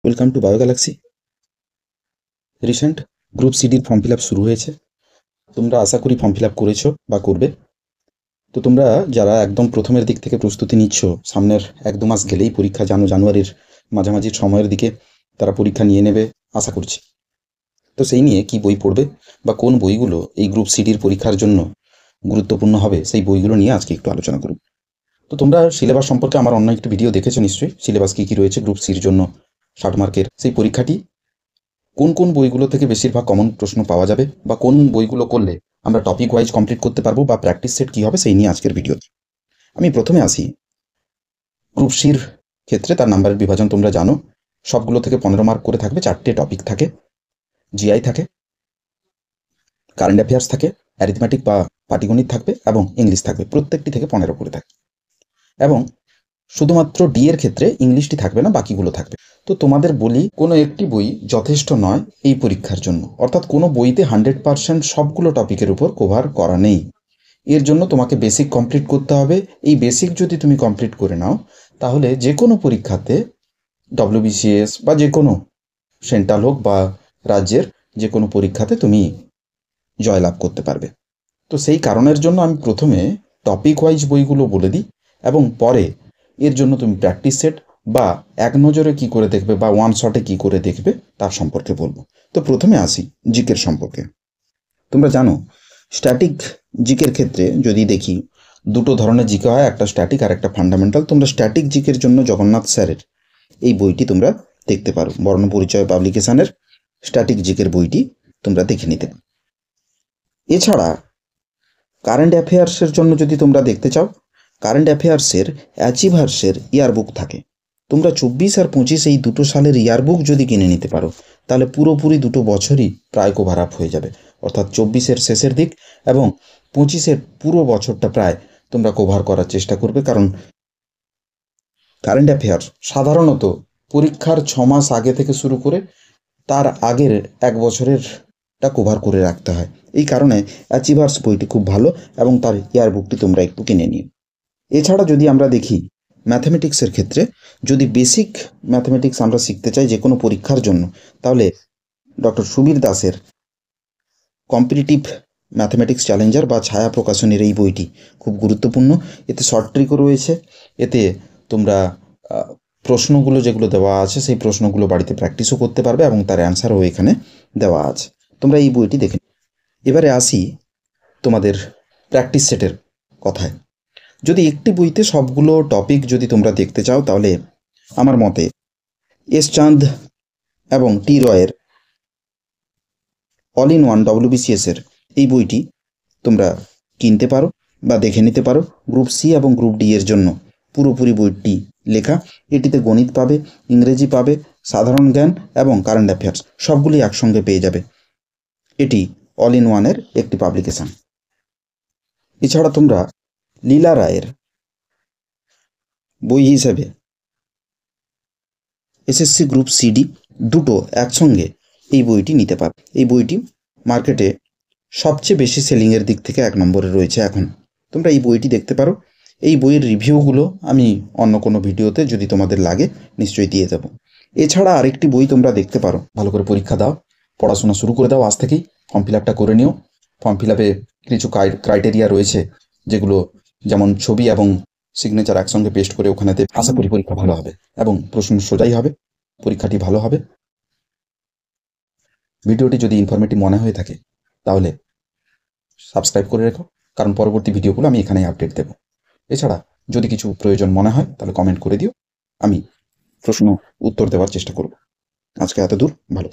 Welcome to bio galaxy. Recent group সিডির form fill up শুরু হয়েছে। তোমরা আশা করি ফর্ম ফিল আপ করেছো বা করবে। তো তোমরা যারা একদম প্রথমের দিক থেকে প্রস্তুতি নিচ্ছ, সামনের 1-2 মাস গেলেই পরীক্ষা, জানুয়ারির মাঝামাঝি সময়ের দিকে তারা পরীক্ষা নিয়ে নেবে আশা করছি। তো সেই নিয়ে কি বই পড়বে বা কোন বইগুলো এই গ্রুপ সিডির পরীক্ষার জন্য গুরুত্বপূর্ণ হবে, সেই বইগুলো নিয়ে আজকে একটু আলোচনা করব। তো তোমরা সিলেবাস সম্পর্কে আমার অন্য একটি ভিডিও দেখেছো নিশ্চয়ই। সিলেবাস কী কী রয়েছে গ্রুপ সির জন্য 60 মার্কের সেই পরীক্ষাটি, কোন কোন বইগুলো থেকে বেশিরভাগ কমন প্রশ্ন পাওয়া যাবে বা কোন বইগুলো করলে আমরা টপিক ওয়াইজ কমপ্লিট করতে পারবো বা প্র্যাকটিস সেট কী হবে, সেই নিয়ে আজকের ভিডিও। আমি প্রথমে আসি গ্রুপ সির ক্ষেত্রে। তার নাম্বারের বিভাজন তোমরা জানো, সবগুলো থেকে 15 মার্ক করে থাকবে। 4টে টপিক থাকে, জিআই থাকে, কারেন্ট অ্যাফেয়ার্স থাকে, অ্যারিথমেটিক বা পাটিগণিত থাকবে এবং ইংলিশ থাকবে। প্রত্যেকটি থেকে 15 করে থাকে এবং শুধুমাত্র ডি এর ক্ষেত্রে ইংলিশটি থাকবে না, বাকিগুলো থাকবে। তো তোমাদের বলি, কোনো একটি বই যথেষ্ট নয় এই পরীক্ষার জন্য, অর্থাৎ কোনো বইতে 100% সবগুলো টপিকের উপর কভার করা নেই। এর জন্য তোমাকে বেসিক কমপ্লিট করতে হবে। এই বেসিক যদি তুমি কমপ্লিট করে নাও, তাহলে যে কোনো পরীক্ষাতে, ডব্লিউবিসিএস বা যে কোনো সেন্ট্রাল হোক বা রাজ্যের যে কোনো পরীক্ষাতে তুমি জয়লাভ করতে পারবে। তো সেই কারণের জন্য আমি প্রথমে টপিক ওয়াইজ বইগুলো বলে দিই এবং পরে এর জন্য তুমি প্র্যাকটিস সেট বা এক নজরে কি করে দেখবে বা ওয়ান শটে কি করে দেখবে তার সম্পর্কে বলবো। তো প্রথমে আসি জিকের সম্পর্কে। তোমরা জানো স্ট্যাটিক জিকের ক্ষেত্রে যদি দেখি, দুটো ধরনের জিকে হয়, একটা স্ট্যাটিক আর একটা ফান্ডামেন্টাল। তোমরা স্ট্যাটিক জিকের জন্য জগন্নাথ স্যারের এই বইটি তোমরা দেখতে পারো, বর্ণপরিচয় পাবলিকেশনের স্ট্যাটিক জিকের বইটি তোমরা দেখে নিতে। এছাড়া কারেন্ট অ্যাফেয়ার্সের জন্য যদি তোমরা দেখতে চাও, কারেন্ট অ্যাফেয়ার্সের অ্যাচিভার্সের ইয়ারবুক থাকে। তোমরা 24 আর 25 এই দুটো সালের ইয়ারবুক যদি কিনে নিতে পারো, তাহলে পুরোপুরি দুটো বছরই প্রায় কভার আপ হয়ে যাবে। অর্থাৎ 24-এর শেষের দিক এবং 25-এর পুরো বছরটা প্রায় তোমরা কভার করার চেষ্টা করবে। কারণ কারেন্ট অ্যাফেয়ার্স সাধারণত পরীক্ষার 6 মাস আগে থেকে শুরু করে তার আগের 1 বছরেরটা কভার করে রাখতে হয়। এই কারণে অ্যাচিভার্স বইটি খুব ভালো এবং তার ইয়ারবুকটি তোমরা একটু কিনে নিও। এছাড়া যদি আমরা দেখি ম্যাথামেটিক্সের ক্ষেত্রে, যদি বেসিক ম্যাথামেটিক্স আমরা শিখতে চাই যে কোনো পরীক্ষার জন্য, তাহলে ডক্টর সুবীর দাসের কম্পিটিটিভ ম্যাথামেটিক্স চ্যালেঞ্জার বা ছায়া প্রকাশনীর এই বইটি খুব গুরুত্বপূর্ণ। এতে শর্ট ট্রিকও রয়েছে। এতে তোমরা প্রশ্নগুলো যেগুলো দেওয়া আছে সেই প্রশ্নগুলো বাড়িতে প্র্যাকটিসও করতে পারবে এবং তার অ্যান্সারও এখানে দেওয়া আছে। তোমরা এই বইটি দেখে। এবারে আসি তোমাদের প্র্যাকটিস সেটের কথায়। যদি একটি বইতে সবগুলো টপিক যদি তোমরা দেখতে চাও, তাহলে আমার মতে এস চাঁদ এবং টি রয়ের অল ইন ওয়ান ডব্লিউবিসিএসের এই বইটি তোমরা কিনতে পারো বা দেখে নিতে পারো। গ্রুপ সি এবং গ্রুপ ডি এর জন্য পুরোপুরি বইটি লেখা। এটিতে গণিত পাবে, ইংরেজি পাবে, সাধারণ জ্ঞান এবং কারেন্ট অ্যাফেয়ার্স সবগুলি একসঙ্গে পেয়ে যাবে। এটি অল ইন ওয়ানের একটি পাবলিকেশান। এছাড়া তোমরা লীলা রায়ের বই হিসেবে এসএসসি গ্রুপ সিডি দুটো একসঙ্গে এই বইটি নিতে পারো। এই বইটি মার্কেটে সবচেয়ে বেশি সেলিংয়ের দিক থেকে 1 নম্বরে রয়েছে এখন। তোমরা এই বইটি দেখতে পারো। এই বইয়ের রিভিউগুলো আমি অন্য কোনো ভিডিওতে যদি তোমাদের লাগে নিশ্চয়ই দিয়ে দেবো। এছাড়া আরেকটি বই তোমরা দেখতে পারো। ভালো করে পরীক্ষা দাও, পড়াশোনা শুরু করে দাও আজ থেকেই। ফর্ম ফিল আপটা করে নিও। ফর্ম ফিল আপে কিছু ক্রাইটেরিয়া রয়েছে, যেগুলো যেমন ছবি এবং সিগনেচার একসঙ্গে পেস্ট করে ওখানেতে। আশা করি পরীক্ষা ভালো হবে এবং প্রশ্ন সোজাই হবে, পরীক্ষাটি ভালো হবে। ভিডিওটি যদি ইনফরমেটিভ মনে হয়ে থাকে তাহলে সাবস্ক্রাইব করে রেখো, কারণ পরবর্তী ভিডিওগুলো আমি এখানেই আপডেট দেব। এছাড়া যদি কিছু প্রয়োজন মনে হয় তাহলে কমেন্ট করে দিও, আমি প্রশ্ন উত্তর দেওয়ার চেষ্টা করব। আজকে এত দূর, ভালো থেকো।